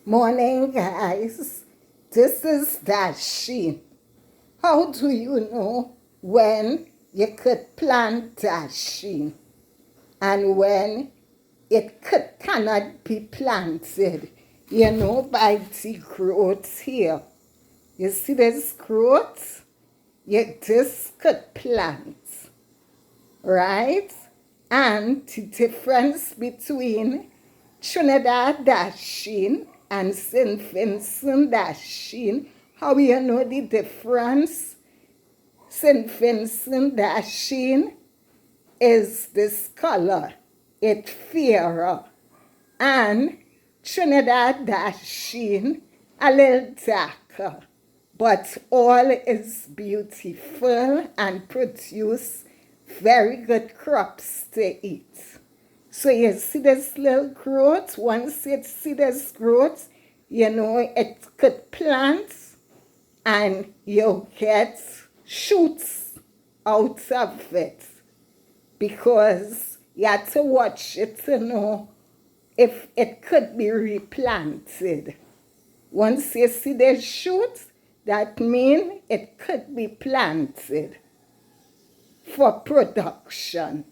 Morning, guys. This is dashing. How do you know when you could plant dashing and when cannot be planted? By the growth here. You see this growth? This could plant, right? And the difference between Trinidad dashing and St. Vincent dashing, how you know the difference? St. Vincent dashing is this color, it's fairer, and Trinidad dashing a little darker, but all is beautiful and produce very good crops to eat. So you see this little growth. Once you see this growth, it could plant and you get shoots out of it, because you have to watch it to know if it could be replanted. Once you see the shoots, that means it could be planted for production.